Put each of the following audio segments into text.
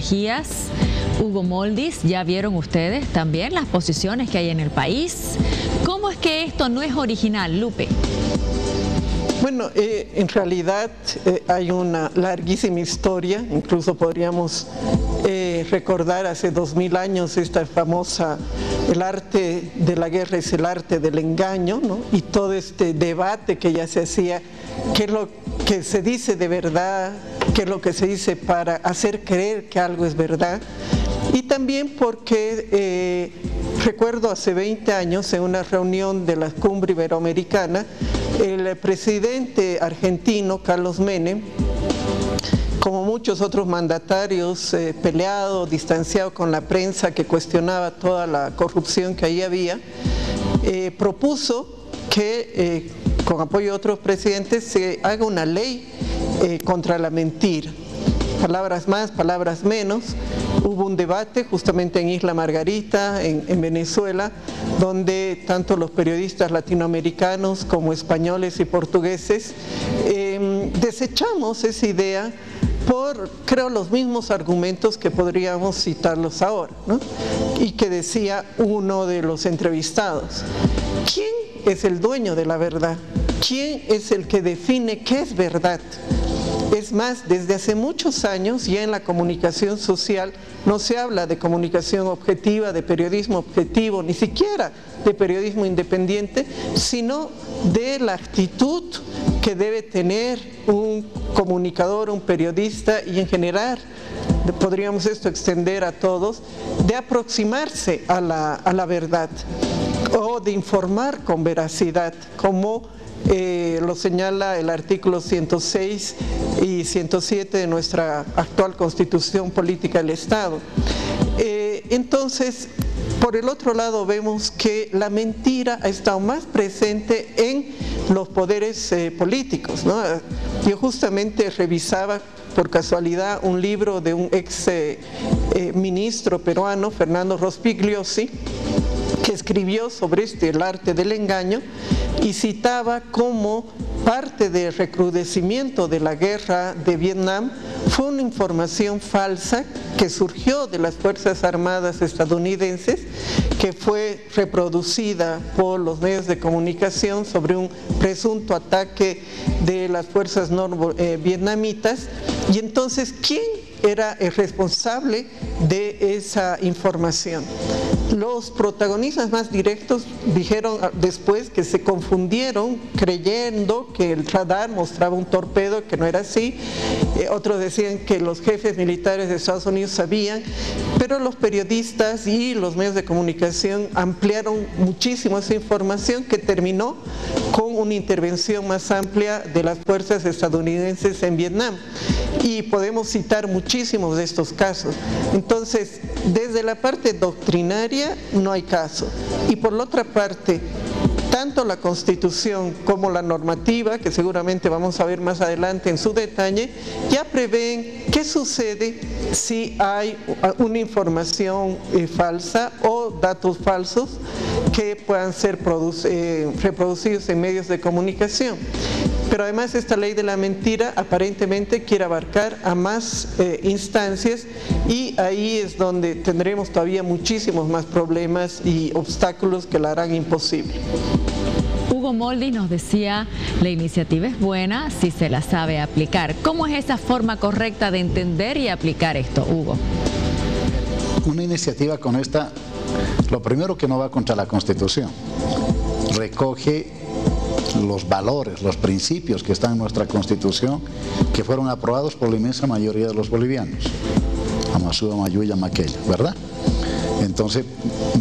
Mejías, Hugo Moldis, ya vieron ustedes también las posiciones que hay en el país. ¿Cómo es que esto no es original, Lupe? Bueno, en realidad hay una larguísima historia, incluso podríamos recordar hace 2000 años esta famosa, el arte de la guerra es el arte del engaño, ¿no? Y todo este debate que ya se hacía, qué es lo que se dice de verdad, qué es lo que se dice para hacer creer que algo es verdad. Y también porque recuerdo hace 20 años en una reunión de la Cumbre Iberoamericana, el presidente argentino Carlos Menem, como muchos otros mandatarios, peleado, distanciado con la prensa que cuestionaba toda la corrupción que ahí había, propuso que con apoyo de otros presidentes se haga una ley contra la mentira. Palabras más, palabras menos. Hubo un debate justamente en Isla Margarita, en Venezuela, donde tanto los periodistas latinoamericanos como españoles y portugueses desechamos esa idea por, creo, los mismos argumentos que podríamos citarlos ahora, ¿no? Y que decía uno de los entrevistados: ¿quién es el dueño de la verdad? ¿Quién es el que define qué es verdad? Es más, desde hace muchos años ya en la comunicación social no se habla de comunicación objetiva, de periodismo objetivo, ni siquiera de periodismo independiente, sino de la actitud que debe tener un comunicador, un periodista y en general, podríamos esto extender a todos, de aproximarse a la verdad o de informar con veracidad, como lo señala el artículo 106 y 107 de nuestra actual Constitución Política del Estado. Entonces, por el otro lado vemos que la mentira ha estado más presente en los poderes políticos, ¿no? Yo justamente revisaba por casualidad un libro de un ex ministro peruano, Fernando Rospigliosi, que escribió sobre el arte del engaño y citaba como parte del recrudecimiento de la guerra de Vietnam fue una información falsa que surgió de las Fuerzas Armadas estadounidenses, que fue reproducida por los medios de comunicación sobre un presunto ataque de las fuerzas vietnamitas. Y entonces, ¿quién era el responsable de esa información? Los protagonistas más directos dijeron después que se confundieron creyendo que el radar mostraba un torpedo, que no era así. Otros decían que los jefes militares de Estados Unidos sabían, pero los periodistas y los medios de comunicación ampliaron muchísimo esa información, que terminó con una intervención más amplia de las fuerzas estadounidenses en Vietnam. Y podemos citar muchísimos de estos casos. Entonces, desde la parte doctrinaria no hay caso. Y por la otra parte, tanto la Constitución como la normativa, que seguramente vamos a ver más adelante en su detalle, ya prevén qué sucede si hay una información falsa o datos falsos que puedan ser reproducidos en medios de comunicación. Pero además esta ley de la mentira aparentemente quiere abarcar a más instancias, y ahí es donde tendremos todavía muchísimos más problemas y obstáculos que la harán imposible. Hugo Moldis nos decía, la iniciativa es buena si se la sabe aplicar. ¿Cómo es esa forma correcta de entender y aplicar esto, Hugo? Una iniciativa con esta, lo primero que no va contra la Constitución, recoge los valores, los principios que están en nuestra Constitución, que fueron aprobados por la inmensa mayoría de los bolivianos, Amazúa, Mayuya, Maquella, ¿verdad? Entonces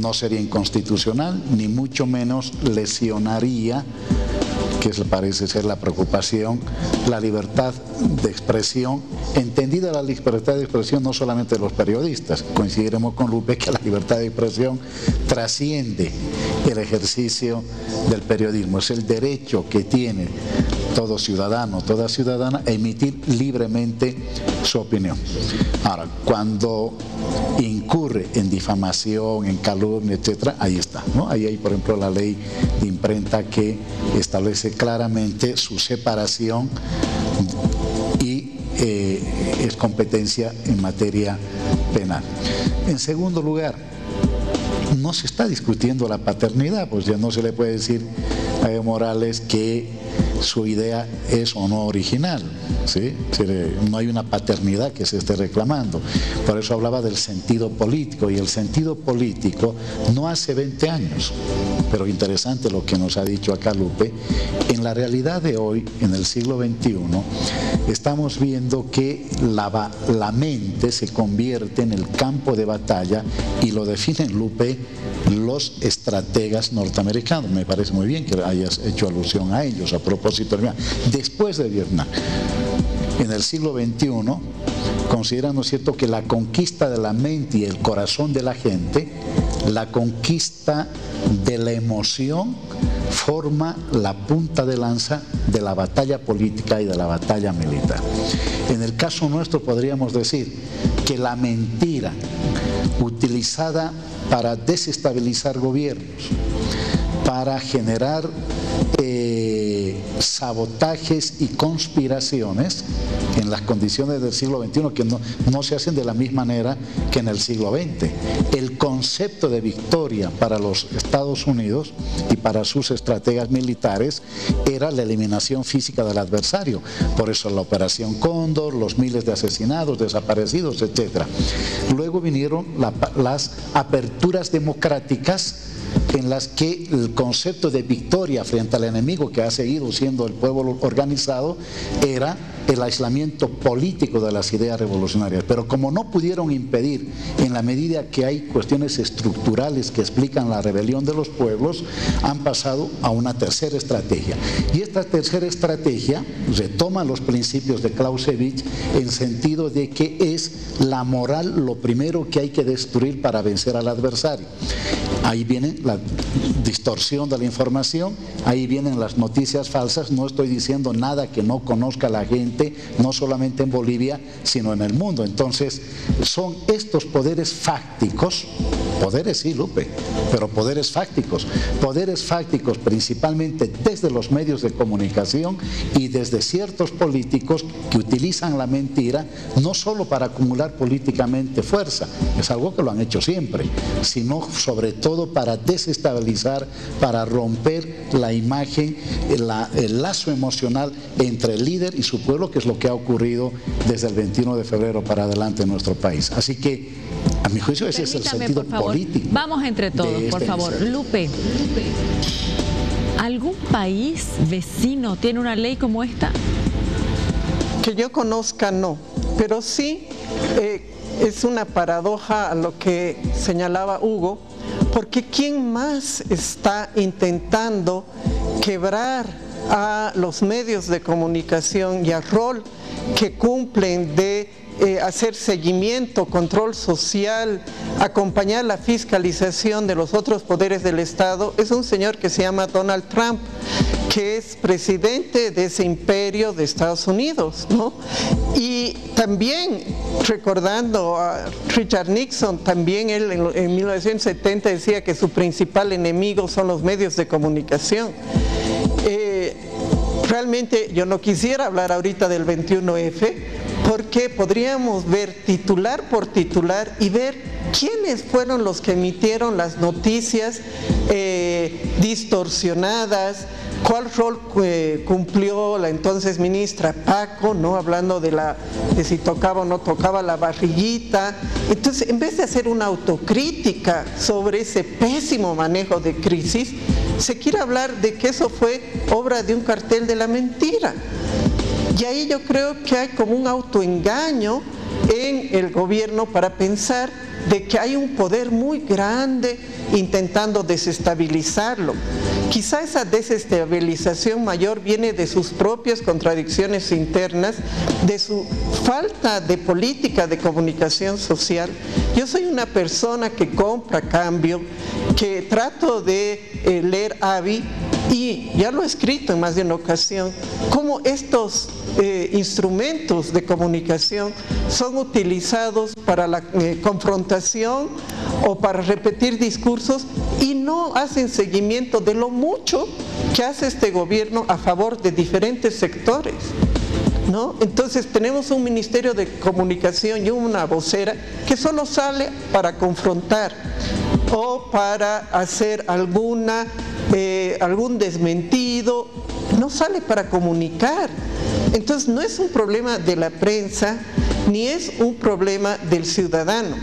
no sería inconstitucional, ni mucho menos lesionaría, que parece ser la preocupación, la libertad de expresión, entendida la libertad de expresión no solamente de los periodistas. Coincidiremos con Lupe que la libertad de expresión trasciende el ejercicio del periodismo, es el derecho que tiene todo ciudadano, toda ciudadana a emitir libremente su opinión. Ahora, cuando incurre en difamación, en calumnia, etcétera, ahí está, ¿no? Ahí hay, por ejemplo, la ley de imprenta que establece claramente su separación y es competencia en materia penal. En segundo lugar, no se está discutiendo la paternidad, pues ya no se le puede decir a Evo Morales que su idea es o no original, ¿sí? No hay una paternidad que se esté reclamando. Por eso hablaba del sentido político, y el sentido político no hace 20 años, pero interesante lo que nos ha dicho acá Lupe, en la realidad de hoy, en el siglo XXI, estamos viendo que la mente se convierte en el campo de batalla, y lo definen, Lupe, los estrategas norteamericanos. Me parece muy bien que hayas hecho alusión a ellos a propósito de Vietnam. Después de Vietnam, en el siglo XXI, consideran, ¿no es cierto?, que la conquista de la mente y el corazón de la gente, la conquista de la emoción, forma la punta de lanza de la batalla política y de la batalla militar. En el caso nuestro podríamos decir que la mentira utilizada para desestabilizar gobiernos, para generar sabotajes y conspiraciones en las condiciones del siglo XXI, que no se hacen de la misma manera que en el siglo XX. El concepto de victoria para los Estados Unidos y para sus estrategas militares era la eliminación física del adversario. Por eso la Operación Cóndor, los miles de asesinados, desaparecidos, etc. Luego vinieron las aperturas democráticas, en las que el concepto de victoria frente al enemigo, que ha seguido siendo el pueblo organizado, era el aislamiento político de las ideas revolucionarias. Pero como no pudieron impedir, en la medida que hay cuestiones estructurales que explican la rebelión de los pueblos, han pasado a una tercera estrategia. Y esta tercera estrategia retoma los principios de Clausewitz, en sentido de que es la moral lo primero que hay que destruir para vencer al adversario. Ahí viene la distorsión de la información, ahí vienen las noticias falsas. No estoy diciendo nada que no conozca la gente, no solamente en Bolivia, sino en el mundo. Entonces, son estos poderes fácticos, poderes sí, Lupe, pero poderes fácticos principalmente desde los medios de comunicación y desde ciertos políticos que utilizan la mentira no solo para acumular políticamente fuerza, es algo que lo han hecho siempre, sino sobre todo para desestabilizar, para romper la imagen, el lazo emocional entre el líder y su pueblo, que es lo que ha ocurrido desde el 21 de febrero para adelante en nuestro país. Así que, a mi juicio, ese es el sentido político. Vamos entre todos, por favor. Lupe, ¿algún país vecino tiene una ley como esta? Que yo conozca, no, pero sí es una paradoja a lo que señalaba Hugo, porque ¿quién más está intentando quebrar a los medios de comunicación y al rol que cumplen de hacer seguimiento, control social, acompañar la fiscalización de los otros poderes del Estado? Es un señor que se llama Donald Trump, que es presidente de ese imperio de Estados Unidos, ¿no? Y también, recordando a Richard Nixon, también él en 1970 decía que su principal enemigo son los medios de comunicación. Realmente yo no quisiera hablar ahorita del 21F, porque podríamos ver titular por titular y ver quiénes fueron los que emitieron las noticias distorsionadas, cuál rol cumplió la entonces ministra Paco, ¿no? Hablando de si tocaba o no tocaba la barriguita. Entonces, en vez de hacer una autocrítica sobre ese pésimo manejo de crisis, se quiere hablar de que eso fue obra de un cartel de la mentira. Y ahí yo creo que hay como un autoengaño en el gobierno para pensar de que hay un poder muy grande intentando desestabilizarlo. Quizá esa desestabilización mayor viene de sus propias contradicciones internas, de su falta de política de comunicación social. Yo soy una persona que compra cambio, que trato de leer AVI, y ya lo he escrito en más de una ocasión, cómo estos instrumentos de comunicación son utilizados para la confrontación o para repetir discursos, y no hacen seguimiento de lo mucho que hace este gobierno a favor de diferentes sectores. ¿no? Entonces tenemos un Ministerio de Comunicación y una vocera que solo sale para confrontar o para hacer algún desmentido, no sale para comunicar. Entonces no es un problema de la prensa ni es un problema del ciudadano.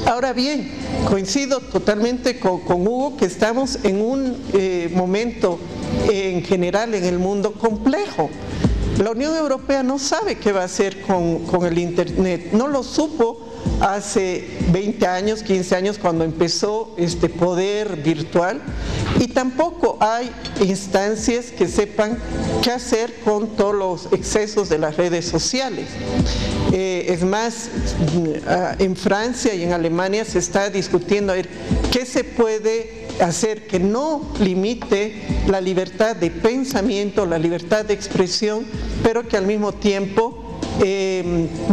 Ahora bien, coincido totalmente con Hugo que estamos en un momento en general en el mundo complejo. La Unión Europea no sabe qué va a hacer con el Internet, no lo supo hace 20 años, 15 años cuando empezó este poder virtual, y tampoco hay instancias que sepan qué hacer con todos los excesos de las redes sociales. Es más, en Francia y en Alemania se está discutiendo a ver qué se puede hacer que no limite la libertad de pensamiento, la libertad de expresión, pero que al mismo tiempo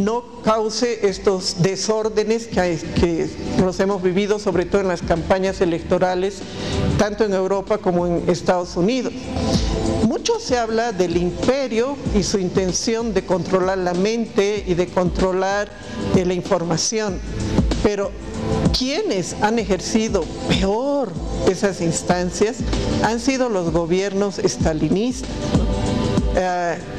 no cause estos desórdenes que los hemos vivido, sobre todo en las campañas electorales, tanto en Europa como en Estados Unidos. Mucho se habla del imperio y su intención de controlar la mente y de controlar la información, pero quienes han ejercido peor esas instancias han sido los gobiernos estalinistas.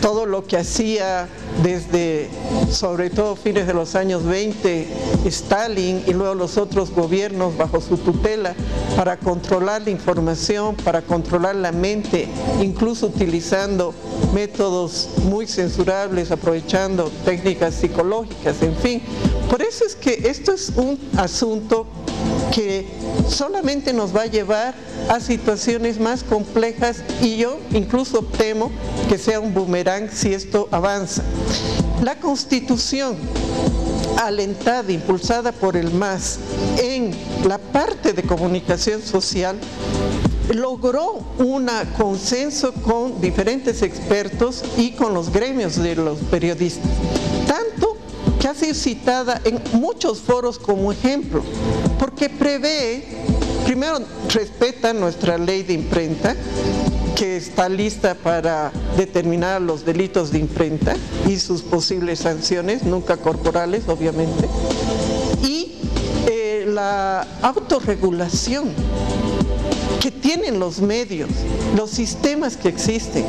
Todo lo que hacía desde, sobre todo fines de los años 20, Stalin y luego los otros gobiernos bajo su tutela para controlar la información, para controlar la mente, incluso utilizando métodos muy censurables, aprovechando técnicas psicológicas, en fin. Por eso es que esto es un asunto que solamente nos va a llevar a situaciones más complejas y yo incluso temo que sea un boomerang si esto avanza. La Constitución, alentada, impulsada por el MAS en la parte de comunicación social, logró un consenso con diferentes expertos y con los gremios de los periodistas, tanto que ha sido citada en muchos foros como ejemplo, porque prevé, primero respeta nuestra ley de imprenta, que está lista para determinar los delitos de imprenta y sus posibles sanciones, nunca corporales obviamente, y la autorregulación que tienen los medios, los sistemas que existen.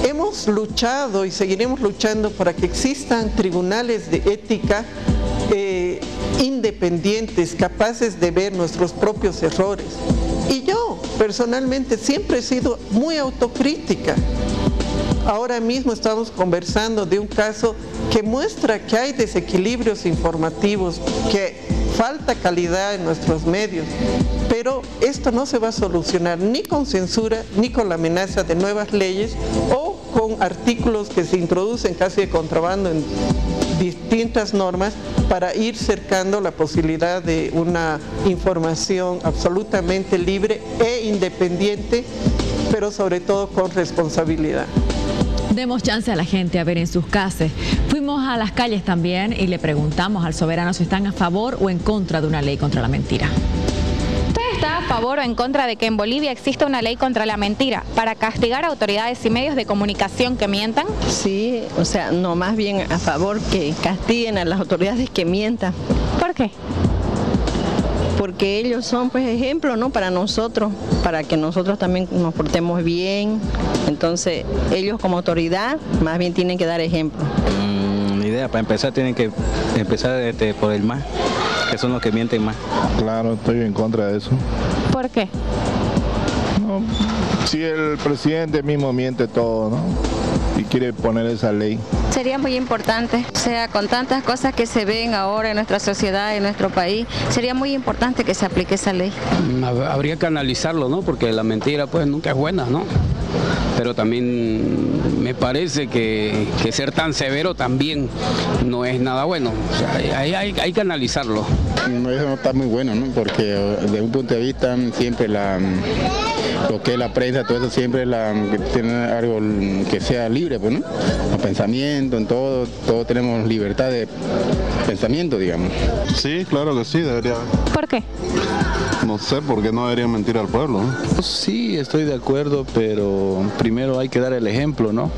Hemos luchado y seguiremos luchando para que existan tribunales de ética independientes, capaces de ver nuestros propios errores. Y yo personalmente siempre he sido muy autocrítica. Ahora mismo estamos conversando de un caso que muestra que hay desequilibrios informativos, que falta calidad en nuestros medios, pero esto no se va a solucionar ni con censura, ni con la amenaza de nuevas leyes o con artículos que se introducen casi de contrabando en distintas normas para ir cercando la posibilidad de una información absolutamente libre e independiente, pero sobre todo con responsabilidad. Demos chance a la gente a ver en sus casas. Fuimos a las calles también y le preguntamos al soberano si están a favor o en contra de una ley contra la mentira. ¿Usted está a favor o en contra de que en Bolivia exista una ley contra la mentira para castigar a autoridades y medios de comunicación que mientan? Sí, o sea, no, más bien a favor que castiguen a las autoridades que mientan. ¿Por qué? Porque ellos son pues ejemplo, ¿no?, para nosotros, para que nosotros también nos portemos bien. Entonces ellos como autoridad más bien tienen que dar ejemplo. La idea, para empezar tienen que empezar por el MAS, que son los que mienten más. Claro, estoy en contra de eso. ¿Por qué? No, si el presidente mismo miente todo, ¿no?, y quiere poner esa ley. Sería muy importante, o sea, con tantas cosas que se ven ahora en nuestra sociedad, en nuestro país, sería muy importante que se aplique esa ley. Habría que analizarlo, ¿no?, porque la mentira pues nunca es buena, ¿no? Pero también me parece que ser tan severo también no es nada bueno, o sea, hay que analizarlo. Eso no está muy bueno, ¿no?, porque desde un punto de vista siempre lo que es la prensa, todo eso siempre tiene algo que sea libre, pues, ¿no? Los pensamientos, en todo tenemos libertad de pensamiento, digamos. Sí, claro que sí, debería haber. ¿Por qué? No sé, por qué no deberían mentir al pueblo, ¿no? Sí, estoy de acuerdo, pero primero hay que dar el ejemplo, ¿no?,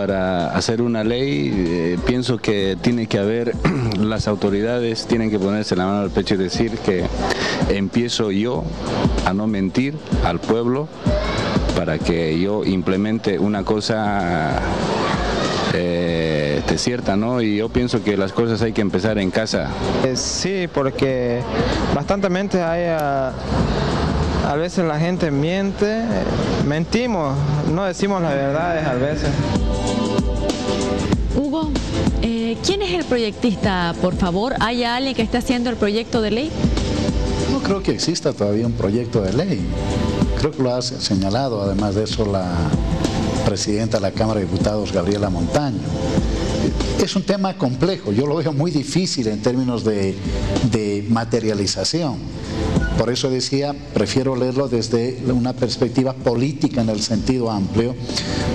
para hacer una ley, pienso que tiene que haber, las autoridades tienen que ponerse la mano al pecho y decir que empiezo yo a no mentir al pueblo para que yo implemente una cosa cierta, ¿no? Y yo pienso que las cosas hay que empezar en casa. Sí, porque bastantemente hay a veces la gente miente, mentimos, no decimos las verdades a veces. Hugo, ¿quién es el proyectista, por favor? ¿Hay alguien que esté haciendo el proyecto de ley? No creo que exista todavía un proyecto de ley. Creo que lo ha señalado, además de eso, la presidenta de la Cámara de Diputados, Gabriela Montaño. Es un tema complejo, yo lo veo muy difícil en términos de materialización. Por eso decía, prefiero leerlo desde una perspectiva política en el sentido amplio,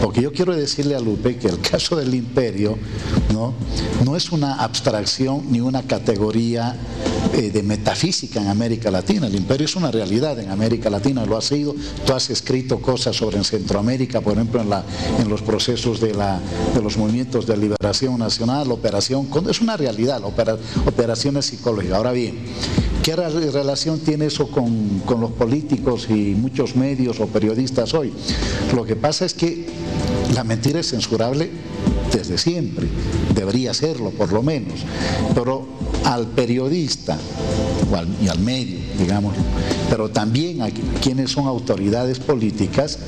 porque yo quiero decirle a Lupe que el caso del imperio no es una abstracción ni una categoría de metafísica en América Latina. El imperio es una realidad en América Latina, lo ha sido. Tú has escrito cosas sobre en Centroamérica, por ejemplo, en los procesos de los movimientos de liberación nacional, operación, es una realidad, operaciones psicológicas. Ahora bien, ¿qué relación tiene eso con los políticos y muchos medios o periodistas hoy? Lo que pasa es que la mentira es censurable desde siempre, debería serlo por lo menos, pero al periodista y al medio, digamos, pero también a quienes son autoridades políticas,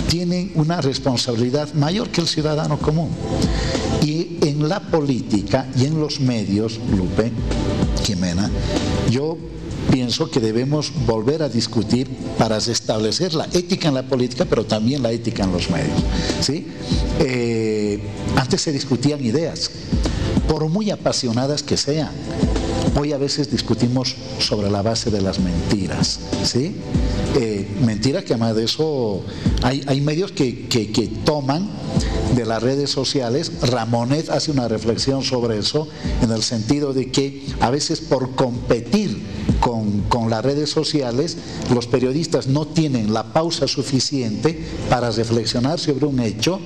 tienen una responsabilidad mayor que el ciudadano común. Y en la política y en los medios, Lupe, Jimena, yo pienso que debemos volver a discutir para restablecer la ética en la política, pero también la ética en los medios, ¿sí? Antes se discutían ideas, por muy apasionadas que sean. Hoy a veces discutimos sobre la base de las mentiras, ¿sí? Mentiras que además de eso hay medios que toman de las redes sociales. Ramonet hace una reflexión sobre eso, en el sentido de que a veces por competir con las redes sociales, los periodistas no tienen la pausa suficiente para reflexionar sobre un hecho,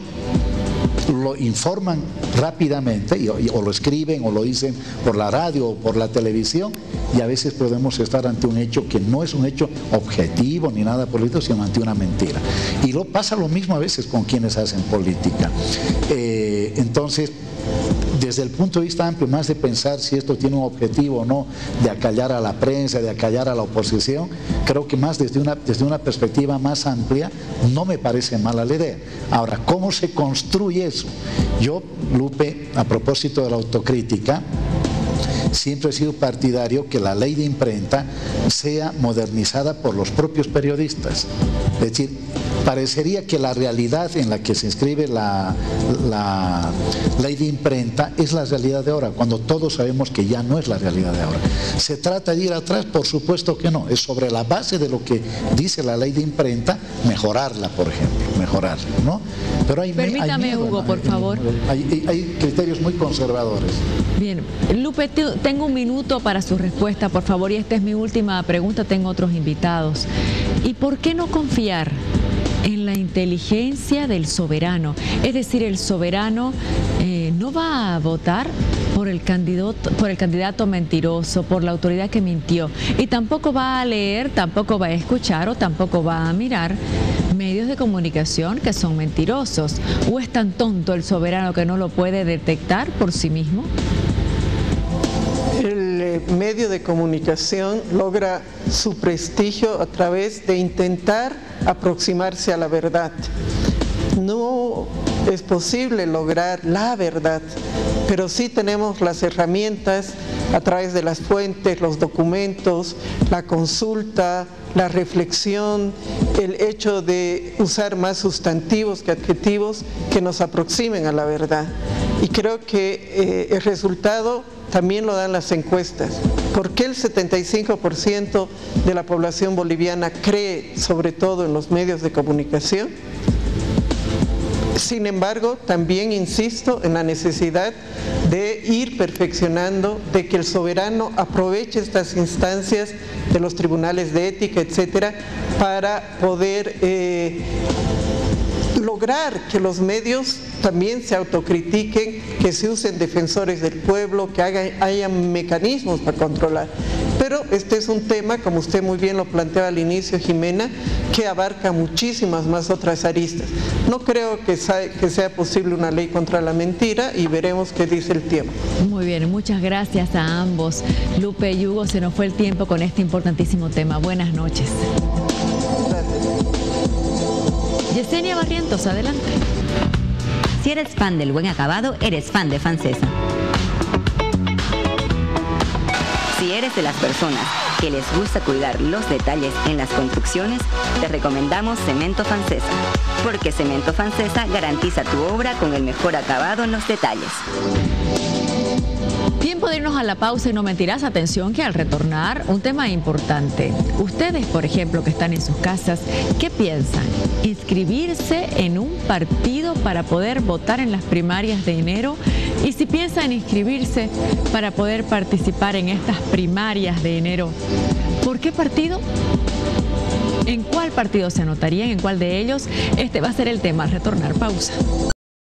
lo informan rápidamente o lo escriben o lo dicen por la radio o por la televisión, y a veces podemos estar ante un hecho que no es un hecho objetivo ni nada político, sino ante una mentira. Y pasa lo mismo a veces con quienes hacen política. Entonces, desde el punto de vista amplio, más de pensar si esto tiene un objetivo o no, de acallar a la prensa, de acallar a la oposición, creo que más desde una perspectiva más amplia, no me parece mala la idea. Ahora, ¿cómo se construye eso? Yo, Lupe, a propósito de la autocrítica, siempre he sido partidario que la ley de imprenta sea modernizada por los propios periodistas. Es decir, parecería que la realidad en la que se inscribe la ley de imprenta es la realidad de ahora, cuando todos sabemos que ya no es la realidad de ahora. ¿Se trata de ir atrás? Por supuesto que no. Es sobre la base de lo que dice la ley de imprenta, mejorarla, por ejemplo, mejorarla, ¿no? Pero permítame, miedo, Hugo, por favor. Hay criterios muy conservadores. Bien, Lupe, tengo un minuto para su respuesta, por favor, y esta es mi última pregunta, tengo otros invitados. ¿Y por qué no confiar en la inteligencia del soberano? Es decir, el soberano no va a votar por el candidato mentiroso, por la autoridad que mintió, y tampoco va a leer, tampoco va a escuchar o tampoco va a mirar medios de comunicación que son mentirosos. ¿O es tan tonto el soberano que no lo puede detectar por sí mismo? El medio de comunicación logra su prestigio a través de intentar aproximarse a la verdad. No es posible lograr la verdad, pero sí tenemos las herramientas a través de las fuentes, los documentos, la consulta, la reflexión, el hecho de usar más sustantivos que adjetivos que nos aproximen a la verdad. Y creo que el resultado también lo dan las encuestas. ¿Por qué el 75% de la población boliviana cree sobre todo en los medios de comunicación? Sin embargo, también insisto en la necesidad de ir perfeccionando, de que el soberano aproveche estas instancias de los tribunales de ética, etcétera, para poder lograr que los medios también se autocritiquen, que se usen defensores del pueblo, que haya mecanismos para controlar. Pero este es un tema, como usted muy bien lo planteaba al inicio, Jimena, que abarca muchísimas más otras aristas. No creo que sea posible una ley contra la mentira y veremos qué dice el tiempo. Muy bien, muchas gracias a ambos. Lupe y Hugo, se nos fue el tiempo con este importantísimo tema. Buenas noches. Yesenia Barrientos, adelante. Si eres fan del buen acabado, eres fan de Fancesa. Si eres de las personas que les gusta cuidar los detalles en las construcciones, te recomendamos Cemento Fancesa, porque Cemento Fancesa garantiza tu obra con el mejor acabado en los detalles. Tiempo de irnos a la pausa y no mentirás. Atención que al retornar, un tema importante. Ustedes, por ejemplo, que están en sus casas, ¿qué piensan? ¿Inscribirse en un partido para poder votar en las primarias de enero? Y si piensan inscribirse para poder participar en estas primarias de enero, ¿por qué partido? ¿En cuál partido se anotarían? ¿En cuál de ellos? Este va a ser el tema al retornar. Pausa.